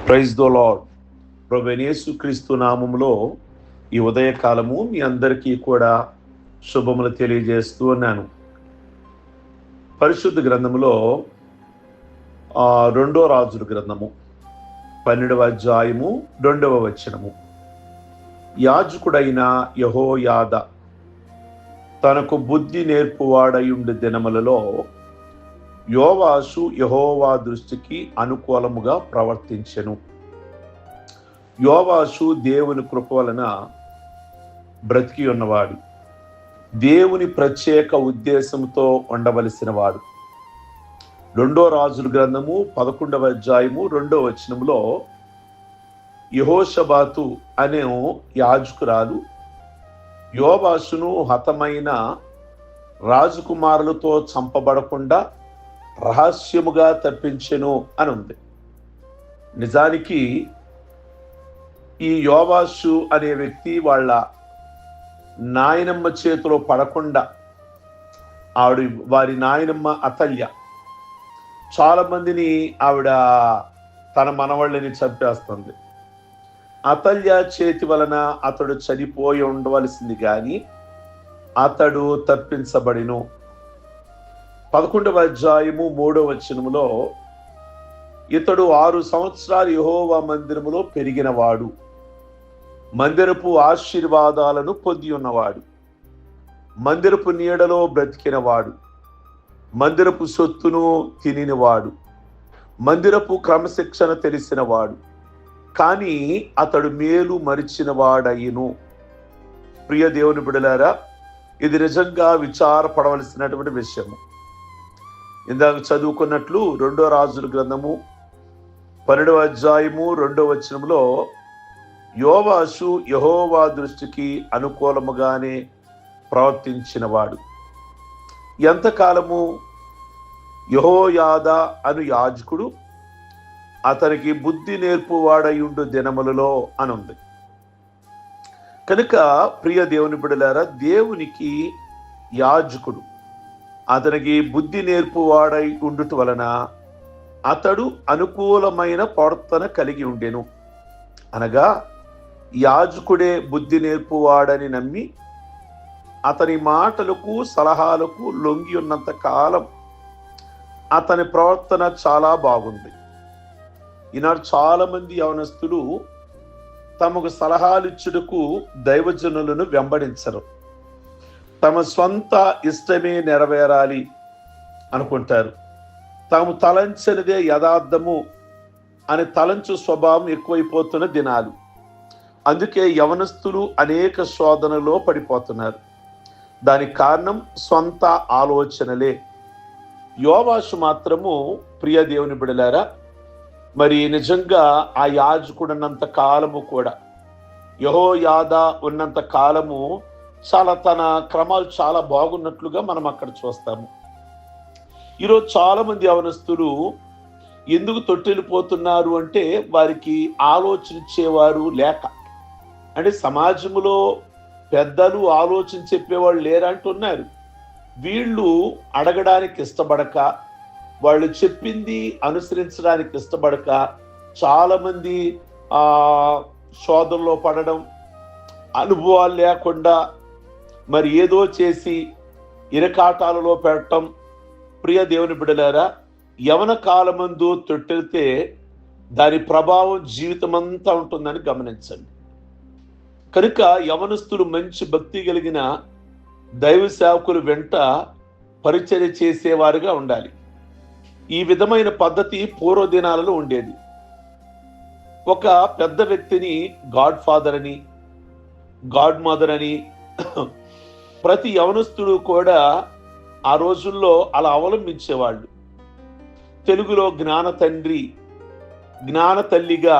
Praise the lord. ప్రభువైన యేసుక్రీస్తు నామములో ఈ ఉదయకాలము మీ అందరికీ కూడా శుభములు తెలియజేస్తూ ఉన్నాను. పరిశుద్ధ గ్రంథములో 2వ రాజుల గ్రంథము 12వ అధ్యాయము 2వ వచనము. యాజకుడైన యెహోయాద తనకు బుద్ధి నేర్పువాడయుండు దినములలో యోవాషు యెహోవా దృష్టికి అనుకూలముగా ప్రవర్తించెను. యోవాషు దేవుని కృప వలన బ్రతికి ఉన్నవాడు, దేవుని ప్రత్యేక ఉద్దేశంతో ఉండవలసిన వాడు. 2వ రాజుల గ్రంథము 11వ అధ్యాయము 2వ వచనములో యెహోషబాతు అనే యాజకురాలు యోవాషును హతమైన రాజకుమారులతో చంపబడకుండా రహస్యముగా తప్పించెను అని ఉంది. నిజానికి ఈ యోవాషు అనే వ్యక్తి వాళ్ళ నాయనమ్మ చేతిలో పడకుండా వారి నాయనమ్మ అతల్య చాలా మందిని ఆవిడ తన మనవళ్ళని చంపేస్తుంది. అతల్య చేతి వలన అతడు చనిపోయి ఉండవలసింది కానీ అతడు తప్పించబడిను. 11వ అధ్యాయము 3వ వచనములో ఇతడు 6 సంవత్సరాలు యెహోవా మందిరములో పెరిగినవాడు, మందిరపు ఆశీర్వాదాలను పొంది ఉన్నవాడు, మందిరపు నీడలో బ్రతికినవాడు, మందిరపు సొత్తును తినినవాడు, మందిరపు క్రమశిక్షణ తెలిసినవాడు, కానీ అతడు మేలు మరిచినవాడయ్యును. ప్రియ దేవుని బిడ్డలారా, ఇది నిజంగా విచారపడవలసినటువంటి విషయము. ఇందాక చదువుకున్నట్లు 2వ రాజుల గ్రంథము 12వ అధ్యాయము 2వ వచనంలో యోవాషు యెహోవా దృష్టికి అనుకూలముగానే ప్రవర్తించినవాడు. ఎంతకాలము? యెహోయాదా అను యాజకుడు అతనికి బుద్ధి నేర్పువాడయుండు దినములలో అనుంది. కనుక ప్రియ దేవుని బిడ్డలారా, దేవునికి యాజకుడు అతనికి బుద్ధి నేర్పువాడై ఉండుట వలన అతడు అనుకూలమైన ప్రవర్తన కలిగి ఉండెను. అనగా యాజకుడే బుద్ధి నేర్పువాడని నమ్మి అతని మాటలకు సలహాలకు లొంగి ఉన్నంత కాలం అతని ప్రవర్తన చాలా బాగుంది. ఈనాడు చాలా మంది యవనస్తులు తమకు సలహాలు ఇచ్చుటకు దైవజనులను వెంబడించరు. తమ స్వంత ఇష్టమే నెరవేరాలి అనుకుంటారు. తాము తలంచనిదే యథార్థము అని తలంచు స్వభావం ఎక్కువైపోతున్న దినాలు. అందుకే యవనస్తులు అనేక శోధనలో పడిపోతున్నారు. దానికి కారణం స్వంత ఆలోచనలే. యోవాషు మాత్రము, ప్రియ దేవుని బిడలారా, మరి నిజంగా ఆ యాజకుడున్నంత కాలము కూడా, యెహోయాదా ఉన్నంత కాలము చాలా తన క్రమాలు చాలా బాగున్నట్లుగా మనం అక్కడ చూస్తాము. ఈరోజు చాలా మంది యవనస్తులు ఎందుకు తొట్టెళ్ళిపోతున్నారు అంటే వారికి ఆలోచించేవారు లేక. అంటే సమాజంలో పెద్దలు ఆలోచన చెప్పేవాళ్ళు లేరంటున్నారు. వీళ్ళు అడగడానికి ఇష్టపడక, వాళ్ళు చెప్పింది అనుసరించడానికి ఇష్టపడక చాలా మంది శోధనలో పడడం, అనుభవాలు లేకుండా మరి ఏదో చేసి ఇరకాటాలలో పెట్టడం. ప్రియ దేవుని బిడ్డలారా, యవన కాలమందు తొట్టెలితే దాని ప్రభావం జీవితమంతా ఉంటుందని గమనించండి. కనుక యవనస్తులు మంచి భక్తి కలిగిన దైవ సేవకులు వెంట పరిచర్య చేసేవారుగా ఉండాలి. ఈ విధమైన పద్ధతి పూర్వ దినాలలో ఉండేది. ఒక పెద్ద వ్యక్తిని గాడ్ ఫాదర్ అని, గాడ్ మదర్ అని ప్రతి యవనస్తుడు కూడా ఆ రోజుల్లో అలా అవలంబించేవాళ్ళు. తెలుగులో జ్ఞాన తండ్రి, జ్ఞాన తల్లిగా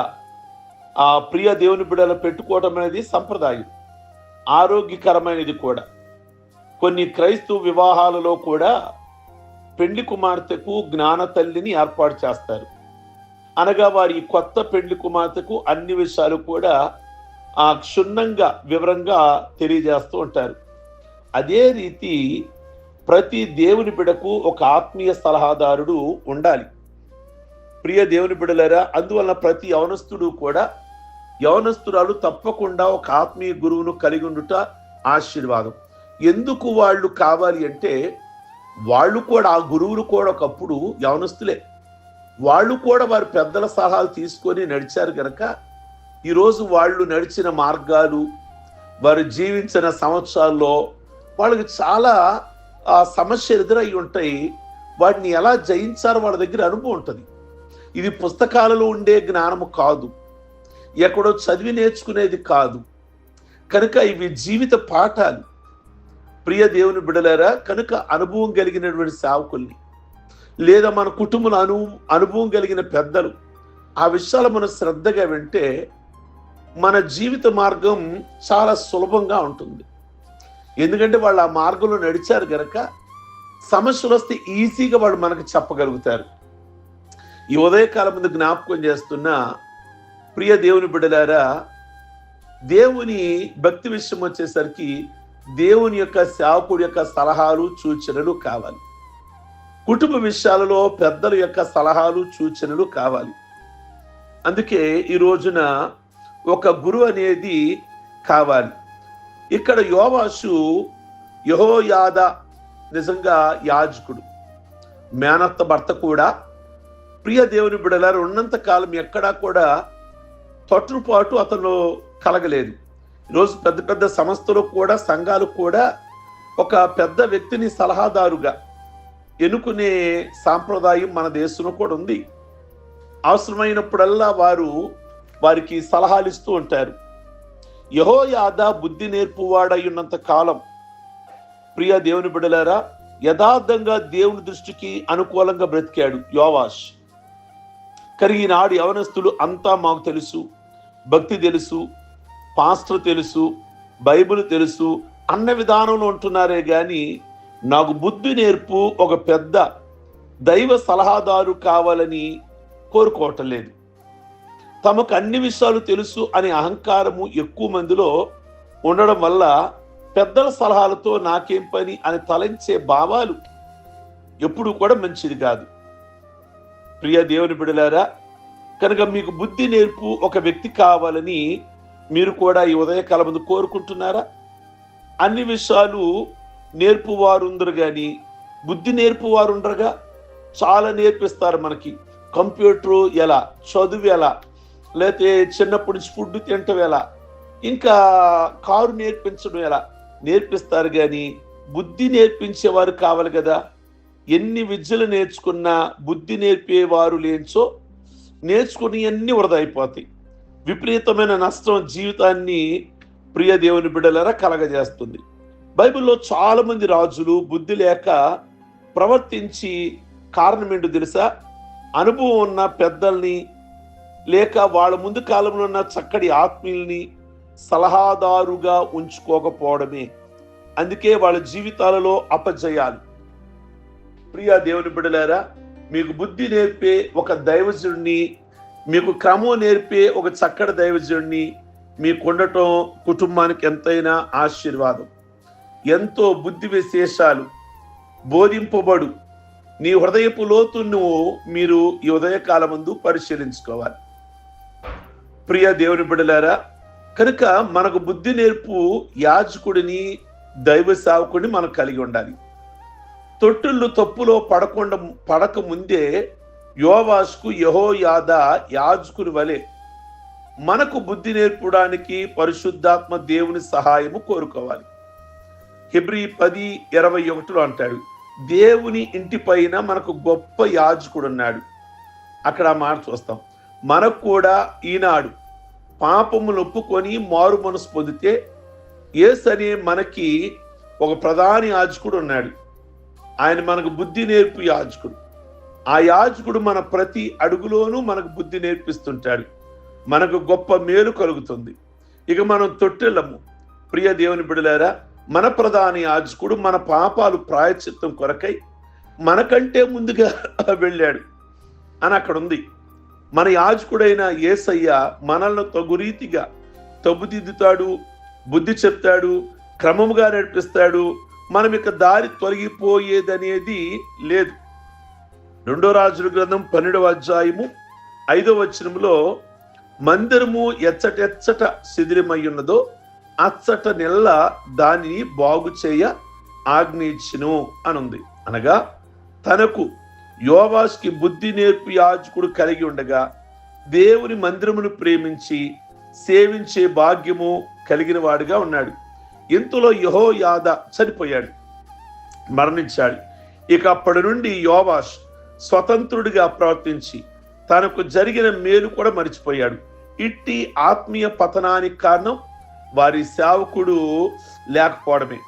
ఆ ప్రియ దేవుని బిడ్డలు పెట్టుకోవడం అనేది సంప్రదాయం, ఆరోగ్యకరమైనది కూడా. కొన్ని క్రైస్తవ వివాహాలలో కూడా పెండ్లి కుమార్తెకు జ్ఞాన తల్లిని ఏర్పాటు చేస్తారు. అనగా వారి కొత్త పెండ్లి కుమార్తెకు అన్ని విషయాలు కూడా క్షుణ్ణంగా వివరంగా తెలియజేస్తూ ఉంటారు. అదే రీతి ప్రతి దేవుని బిడకు ఒక ఆత్మీయ సలహాదారుడు ఉండాలి. ప్రియ దేవుని బిడ్డలారా, అందువలన ప్రతి యవనస్తుడు కూడా, యవనస్తురాలు తప్పకుండా ఒక ఆత్మీయ గురువును కలిగి ఉండుట ఆశీర్వాదం. ఎందుకు వాళ్ళు కావాలి అంటే, వాళ్ళు కూడా, ఆ గురువులు కూడా ఒకప్పుడు యవనస్తులే. వాళ్ళు కూడా వారి పెద్దల సలహాలు తీసుకొని నడిచారు కనుక ఈరోజు వాళ్ళు నడిచిన మార్గాలు, వారు జీవించిన సంవత్సరాల్లో వాళ్ళకి చాలా సమస్యలు ఎదురై ఉంటాయి. వాటిని ఎలా జయించారో వాళ్ళ దగ్గర అనుభవం ఉంటుంది. ఇది పుస్తకాలలో ఉండే జ్ఞానము కాదు, ఎక్కడో చదివి నేర్చుకునేది కాదు. కనుక ఇవి జీవిత పాఠాలు. ప్రియ దేవుని బిడ్డలారా, కనుక అనుభవం కలిగినటువంటి సేవకుల్ని, లేదా మన కుటుంబంలో అనుభవం కలిగిన పెద్దలు ఆ విషయాలు మనం శ్రద్ధగా వింటే మన జీవిత మార్గం చాలా సులభంగా ఉంటుంది. ఎందుకంటే వాళ్ళు ఆ మార్గంలో నడిచారు గనక సమస్యలు వస్తే ఈజీగా వాళ్ళు మనకు చెప్పగలుగుతారు. ఈ ఉదయకాలం ముందు జ్ఞాపకం చేస్తున్న ప్రియ దేవుని బిడ్డలారా, దేవుని భక్తి విషయం వచ్చేసరికి దేవుని యొక్క సేవకుడి యొక్క సలహాలు సూచనలు కావాలి. కుటుంబ విషయాలలో పెద్దల యొక్క సలహాలు సూచనలు కావాలి. అందుకే ఈ రోజున ఒక గురువు అనేది కావాలి. ఇక్కడ యోవాషు యెహోయాదా నిజంగా యాజకుడు, మేనత్త భర్త కూడా. ప్రియ దేవుని బిడ్డలారా, ఉన్నంత కాలం ఎక్కడా కూడా తొట్టుపాటు అతను కలగలేదు. ఈరోజు పెద్ద పెద్ద సంస్థలు కూడా, సంఘాలు కూడా ఒక పెద్ద వ్యక్తిని సలహాదారుగా ఎన్నుకునే సాంప్రదాయం మన దేశంలో కూడా ఉంది. అవసరమైనప్పుడల్లా వారికి సలహాలు ఇస్తూ ఉంటారు. యెహోయాదా బుద్ధి నేర్పువాడై ఉన్నంత కాలం, ప్రియ దేవుని బిడ్డలారా, యథార్థంగా దేవుని దృష్టికి అనుకూలంగా బ్రతికాడు యోవాష్. కానీ ఈనాడు యవనస్తులు అంతా మాకు తెలుసు, భక్తి తెలుసు, పాస్టర్ తెలుసు, బైబిల్ తెలుసు అన్న విధానంలో ఉంటున్నారే కానీ నాకు బుద్ధి నేర్పు ఒక పెద్ద దైవ సలహాదారు కావాలని కోరుకోవటం లేదు. తమకు అన్ని విషయాలు తెలుసు అనే అహంకారము ఎక్కువ మందిలో ఉండడం వల్ల పెద్దల సలహాలతో నాకేం పని అని తలంచే భావాలు ఎప్పుడు కూడా మంచిది కాదు. ప్రియ దేవుని బిడ్డలారా, కనుక మీకు బుద్ధి నేర్పు ఒక వ్యక్తి కావాలని మీరు కూడా ఈ ఉదయకాలం ముందు కోరుకుంటున్నారా? అన్ని విషయాలు నేర్పువారు ఉండరు కానీ బుద్ధి నేర్పువారు ఉండరుగా. చాలా నేర్పిస్తారు మనకి. కంప్యూటర్ ఎలా, చదువు ఎలా, లేకపోతే చిన్నప్పటి నుంచి ఫుడ్ తినటం ఎలా, ఇంకా కారు నేర్పించడం ఎలా నేర్పిస్తారు కానీ బుద్ధి నేర్పించేవారు కావాలి కదా. ఎన్ని విద్యలు నేర్చుకున్నా బుద్ధి నేర్పేవారు లేంచో నేర్చుకుని అన్ని వృధా అయిపోతాయి. విపరీతమైన నష్టం జీవితాన్ని ప్రియ దేవుని బిడ్డలారా కలగజేస్తుంది. బైబిల్లో చాలా మంది రాజులు బుద్ధి లేక ప్రవర్తించి కారణం ఏంటో తెలుసా? అనుభవం ఉన్న పెద్దల్ని లేక వాళ్ళ ముందు కాలంలో ఉన్న చక్కటి ఆత్మీయుల్ని సలహాదారుగా ఉంచుకోకపోవడమే. అందుకే వాళ్ళ జీవితాలలో అపజయాలు. ప్రియ దేవుని బిడ్డలారా, మీకు బుద్ధి నేర్పే ఒక దైవజుడిని, మీకు క్రమం నేర్పే ఒక చక్కటి దైవజుడిని మీకు ఉండటం కుటుంబానికి ఎంతైనా ఆశీర్వాదం. ఎంతో బుద్ధి విశేషాలు బోధింపబడు నీ హృదయపు లోతును మీరు ఈ ఉదయకాలం ముందు పరిశీలించుకోవాలి. ప్రియ దేవుని బిడ్డలారా, కనుక మనకు బుద్ధి నేర్పు యాజకుడిని, దైవ సేవకుడిని మనం కలిగి ఉండాలి. తొట్టుళ్ళు తప్పులో పడక ముందే యోవాషుకు యెహోయాదా యాజకుని వలె మనకు బుద్ధి నేర్పడానికి పరిశుద్ధాత్మ దేవుని సహాయము కోరుకోవాలి. హెబ్రీ 10:21 అంటాడు, దేవుని ఇంటి పైన మనకు గొప్ప యాజకుడు ఉన్నాడు. అక్కడ ఆ మాట చూస్తాం. మనకు కూడా ఈనాడు పాపములు ఒప్పుకొని మారు మనసు పొందితే యేసు అనే మనకి ఒక ప్రధాన యాజకుడు ఉన్నాడు. ఆయన మనకు బుద్ధి నేర్పు యాజకుడు. ఆ యాజకుడు మన ప్రతి అడుగులోనూ మనకు బుద్ధి నేర్పిస్తుంటాడు. మనకు గొప్ప మేలు కలుగుతుంది. ఇక మనం తొట్టెళ్ళము. ప్రియ దేవుని బిడ్డలారా, మన ప్రధాన యాజకుడు మన పాపాలు ప్రాయశ్చిత్తం కొరకై మనకంటే ముందుగా వెళ్ళాడు అని అక్కడ ఉంది. మన యాజకుడైన యేసయ్య మనల్ని తగు రీతిగా తప్పుదిద్దుతాడు, బుద్ధి చెప్తాడు, క్రమముగా నడిపిస్తాడు. మనం ఇక దారి తొలగిపోయేదనేది లేదు. రెండో రాజుల గ్రంథం 12వ అధ్యాయము 5వ వచనంలో మందిరము ఎచ్చటెచ్చట శిథిలమై ఉన్నదో అచ్చట నెల్ల దానిని బాగు చేయ ఆజ్ఞ ఇచ్చెను అనుంది. అనగా తనకు యోవాషుకి బుద్ధి నేర్పి యాజకుడు కలిగి ఉండగా దేవుని మందిరమును ప్రేమించి సేవించే భాగ్యము కలిగిన వాడిగా ఉన్నాడు. ఇంతలో యెహోయాదా చనిపోయాడు, మరణించాడు. ఇక అప్పటి నుండి యోవాష్ స్వతంత్రుడిగా ప్రవర్తించి తనకు జరిగిన మేలు కూడా మరిచిపోయాడు. ఇట్టి ఆత్మీయ పతనానికి కారణం వారి సేవకుడు లేకపోవడమే.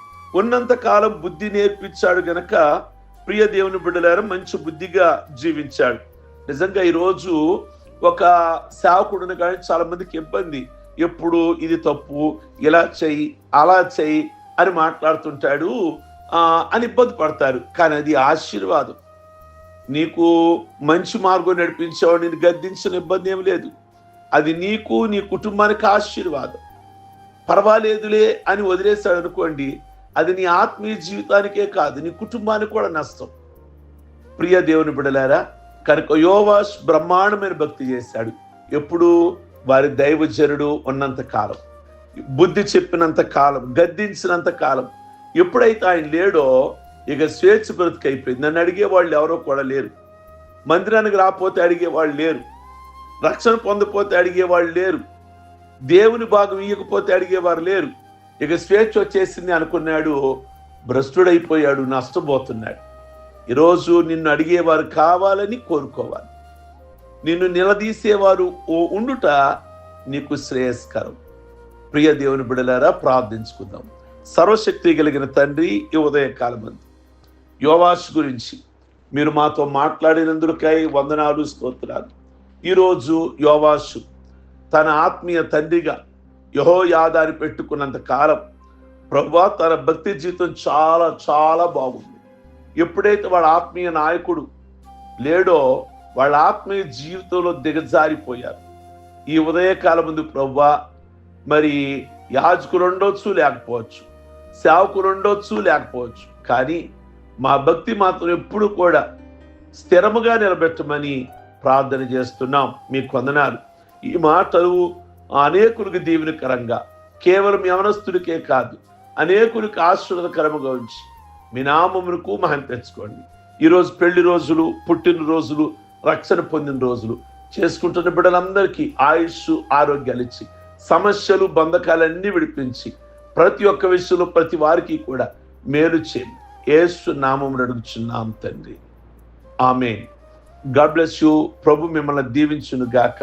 ఉన్నంత కాలం బుద్ధి నేర్పించాడు గనక ప్రియ దేవుని బిడ్డలారా మంచి బుద్ధిగా జీవించాడు. నిజంగా ఈరోజు ఒక సేవకుడిని కానీ చాలా మందికి ఇబ్బంది. ఎప్పుడు ఇది తప్పు, ఇలా చెయ్యి, అలా చెయ్యి అని మాట్లాడుతుంటాడు అని ఇబ్బంది పడతారు. కానీ అది ఆశీర్వాదం. నీకు మంచి మార్గం నడిపించేవాడు నేను గద్దించిన ఇబ్బంది ఏమి లేదు. అది నీకు నీ కుటుంబానికి ఆశీర్వాదం. పర్వాలేదులే అని వదిలేస్తాడు అనుకోండి, అది నీ ఆత్మీయ జీవితానికే కాదు, నీ కుటుంబానికి కూడా నష్టం. ప్రియ దేవుని బిడ్డలారా, కనుక యోవాష్ బ్రహ్మాండమైన భక్తి చేశాడు. ఎప్పుడు వారి దైవజనుడు ఉన్నంత కాలం, బుద్ధి చెప్పినంత కాలం, గద్దించినంత కాలం. ఎప్పుడైతే ఆయన లేడో ఇక స్వేచ్ఛ బ్రతికైపోయింది. నన్ను అడిగేవాళ్ళు ఎవరో కూడా లేరు. మందిరానికి రాకపోతే అడిగేవాళ్ళు లేరు. రక్షణ పొందపోతే అడిగేవాళ్ళు లేరు. దేవుని భాగం ఇయ్యకపోతే అడిగేవారు లేరు. ఇక స్వేచ్ఛ వచ్చేసింది అనుకున్నాడు, భ్రష్టుడైపోయాడు, నష్టపోతున్నాడు. ఈరోజు నిన్ను అడిగేవారు కావాలని కోరుకోవాలి. నిన్ను నిలదీసేవారు ఉండుట నీకు శ్రేయస్కరం. ప్రియ దేవుని బిడ్డలారా, ప్రార్థించుకుందాం. సర్వశక్తి కలిగిన తండ్రి, ఈ ఉదయకాలమందు యోవాష్ గురించి మీరు మాతో మాట్లాడినందుకై వందనాలు, స్తోత్రాలు. ఈరోజు యోవాషు తన ఆత్మీయ తండ్రిగా యెహోయాదాని పెట్టుకున్నంత కాలం ప్రభువా తన భక్తి జీవితం చాలా చాలా బాగుంది. ఎప్పుడైతే వాళ్ళ ఆత్మీయ నాయకుడు లేడో వాళ్ళ ఆత్మీయ జీవితంలో దిగజారిపోయారు. ఈ ఉదయకాలం ముందు ప్రభువా, మరి యాజకులు ఉండొచ్చు, లేకపోవచ్చు, సేవకులు ఉండొచ్చు, లేకపోవచ్చు, కానీ మా భక్తి మాత్రం ఎప్పుడు కూడా స్థిరముగా నిలబెట్టమని ప్రార్థన చేస్తున్నాం. మీకు వందనాలు. ఈ మాటలు అనేకులకు దీవెనకరంగా, కేవలం యవనస్తుడికే కాదు అనేకులకు ఆశీర్వాదకరముగా ఉంచి మీ నామమునకు మహిమ తెచ్చుకోండి. ఈరోజు పెళ్లి రోజులు, పుట్టిన రోజులు, రక్షణ పొందిన రోజులు చేసుకుంటున్న బిడ్డలందరికీ ఆయుష్, ఆరోగ్యాలు ఇచ్చి సమస్యలు, బంధకాలన్నీ విడిపించి ప్రతి ఒక్క విషయంలో ప్రతి వారికి కూడా మేలు చేయండి. యేసు నామమున అడుగుచున్నాం తండ్రి, ఆమేన్. God bless you. ప్రభు మిమ్మల్ని దీవించును గాక.